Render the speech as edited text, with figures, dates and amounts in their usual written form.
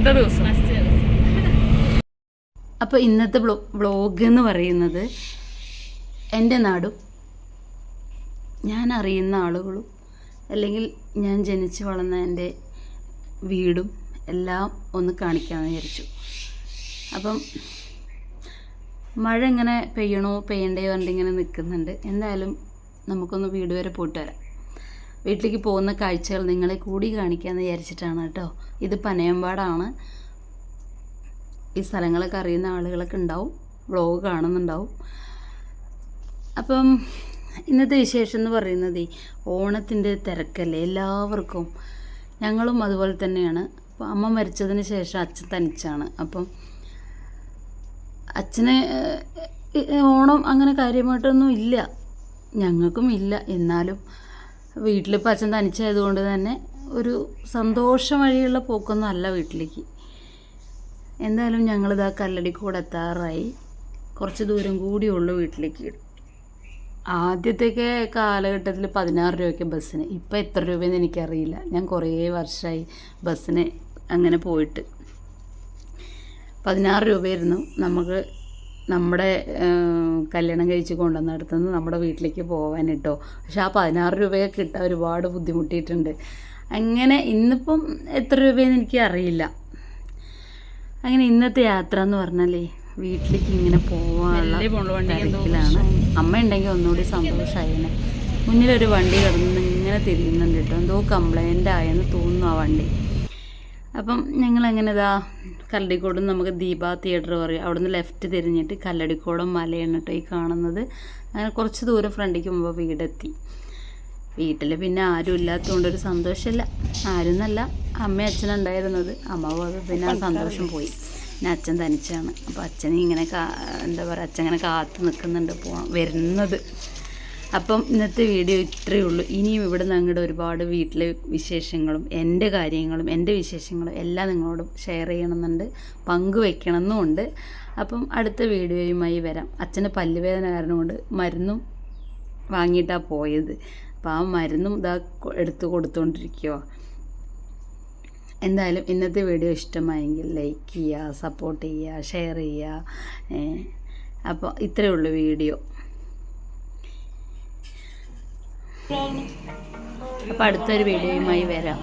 ഫസ്റ്റത്തെ ദിവസം. അപ്പോൾ ഇന്നത്തെ വ്ളോഗ് എന്ന് പറയുന്നത് എൻ്റെ നാടും ഞാൻ അറിയുന്ന ആളുകളും അല്ലെങ്കിൽ ഞാൻ ജനിച്ച് വളർന്ന എൻ്റെ വീടും എല്ലാം ഒന്ന് കാണിക്കാമെന്ന് വിചാരിച്ചു. അപ്പം മഴ ഇങ്ങനെ പെയ്യണോ പെയ്യണ്ടേ പറഞ്ഞിങ്ങനെ നിൽക്കുന്നുണ്ട്. എന്തായാലും നമുക്കൊന്ന് വീട് വരെ പോയിട്ട് വരാം. വീട്ടിലേക്ക് പോകുന്ന കാഴ്ചകൾ നിങ്ങളെ കൂടി കാണിക്കാമെന്ന് വിചാരിച്ചിട്ടാണ് കേട്ടോ. ഇത് പനയമ്പാടാണ്. ഈ സ്ഥലങ്ങളൊക്കെ അറിയുന്ന ആളുകളൊക്കെ ഉണ്ടാവും, വ്ളോഗ് കാണുന്നുണ്ടാവും. അപ്പം ഇന്നത്തെ വിശേഷം എന്ന് പറയുന്നത് ഓണത്തിൻ്റെ തിരക്കല്ലേ എല്ലാവർക്കും. ഞങ്ങളും അതുപോലെ തന്നെയാണ്. അപ്പോൾ അമ്മ മരിച്ചതിന് ശേഷം അച്ഛൻ തനിച്ചാണ്. അപ്പം അച്ഛന് ഓണം അങ്ങനെ കാര്യമായിട്ടൊന്നും ഇല്ല, ഞങ്ങൾക്കും ഇല്ല. എന്നാലും വീട്ടിലിപ്പോൾ അച്ഛൻ തനിച്ചായതുകൊണ്ട് തന്നെ ഒരു സന്തോഷം വഴിയുള്ള പോക്കൊന്നും അല്ല വീട്ടിലേക്ക്. എന്തായാലും ഞങ്ങളിതാ കല്ലടിക്കോട് എത്താറായി. കുറച്ച് ദൂരം കൂടിയുള്ളൂ വീട്ടിലേക്ക്. ആദ്യത്തെയൊക്കെ കാലഘട്ടത്തിൽ 16 രൂപയ്ക്ക് ബസ്സിന്, ഇപ്പം എത്ര രൂപയെന്ന് എനിക്കറിയില്ല. ഞാൻ കുറേ വർഷമായി ബസ്സിന് അങ്ങനെ പോയിട്ട്. 16 രൂപയായിരുന്നു നമുക്ക് നമ്മുടെ കല്യാണം കഴിച്ച് കൊണ്ടുവന്നിടത്തുനിന്ന് നമ്മുടെ വീട്ടിലേക്ക് പോകാൻ കേട്ടോ. പക്ഷെ ആ 16 രൂപയൊക്കെ കിട്ടാൻ ഒരുപാട് ബുദ്ധിമുട്ടിയിട്ടുണ്ട്. അങ്ങനെ ഇന്നിപ്പം എത്ര രൂപയെന്ന് എനിക്ക് അറിയില്ല. അങ്ങനെ ഇന്നത്തെ യാത്ര എന്ന് പറഞ്ഞാലേ വീട്ടിലേക്ക് ഇങ്ങനെ പോകാനുള്ള തിരക്കിലാണ്. അമ്മ ഉണ്ടെങ്കിൽ ഒന്നുകൂടി സന്തോഷമായേനെ. മുന്നിലൊരു വണ്ടി കിടന്ന് ഇങ്ങനെ തിരിയുന്നുണ്ട് കേട്ടോ. എന്തോ കംപ്ലൈൻ്റ് ആയെന്ന് തോന്നുന്നു ആ വണ്ടി. അപ്പം ഞങ്ങളങ്ങനെ ഇതാ കല്ലടിക്കോടും നമുക്ക് ദീപ തിയേറ്റർ പറയും, അവിടെ നിന്ന് ലെഫ്റ്റ് തിരിഞ്ഞിട്ട് കല്ലടിക്കോടം മലയാണ് കേട്ടോ ഈ കാണുന്നത്. അങ്ങനെ കുറച്ച് ദൂരം ഫ്രണ്ടിലേക്ക് മുമ്പ് വീടെത്തി. വീട്ടിൽ പിന്നെ ആരും ഇല്ലാത്തതുകൊണ്ടൊരു സന്തോഷമില്ല. ആരും എന്നല്ല, അമ്മയും അച്ഛനുണ്ടായിരുന്നത്. അമ്മ പോയത് പിന്നെ ആ സന്തോഷം പോയി. പിന്നെ അച്ഛൻ തനിച്ചാണ്. അപ്പോൾ അച്ഛനെ ഇങ്ങനെ എന്താ പറയുക, അച്ഛൻ ഇങ്ങനെ കാത്ത് നിൽക്കുന്നുണ്ട് വരുന്നത്. അപ്പം ഇന്നത്തെ വീഡിയോ ഇത്രയേ ഉള്ളൂ. ഇനിയും ഇവിടെ നിന്ന് അങ്ങോട്ട് ഒരുപാട് വീട്ടിലെ വിശേഷങ്ങളും എൻ്റെ കാര്യങ്ങളും എൻ്റെ വിശേഷങ്ങളും എല്ലാം നിങ്ങളോട് ഷെയർ ചെയ്യണമെന്നുണ്ട്, പങ്കുവെക്കണമെന്നുമുണ്ട്. അപ്പം അടുത്ത വീഡിയോയുമായി വരാം. അച്ഛന് പല്ലുവേദന കാരണം കൊണ്ട് മരുന്നും വാങ്ങിയിട്ടാണ് പോയത്. അപ്പോൾ ആ മരുന്നും ഇതാ എടുത്ത് കൊടുത്തുകൊണ്ടിരിക്കുക. എന്തായാലും ഇന്നത്തെ വീഡിയോ ഇഷ്ടമായെങ്കിൽ ലൈക്ക് ചെയ്യുക, സപ്പോർട്ട് ചെയ്യുക, ഷെയർ ചെയ്യുക. അപ്പോൾ ഇത്രയേ ഉള്ളൂ വീഡിയോ. അപ്പോൾ അടുത്തൊരു വീഡിയോയുമായി വരാം.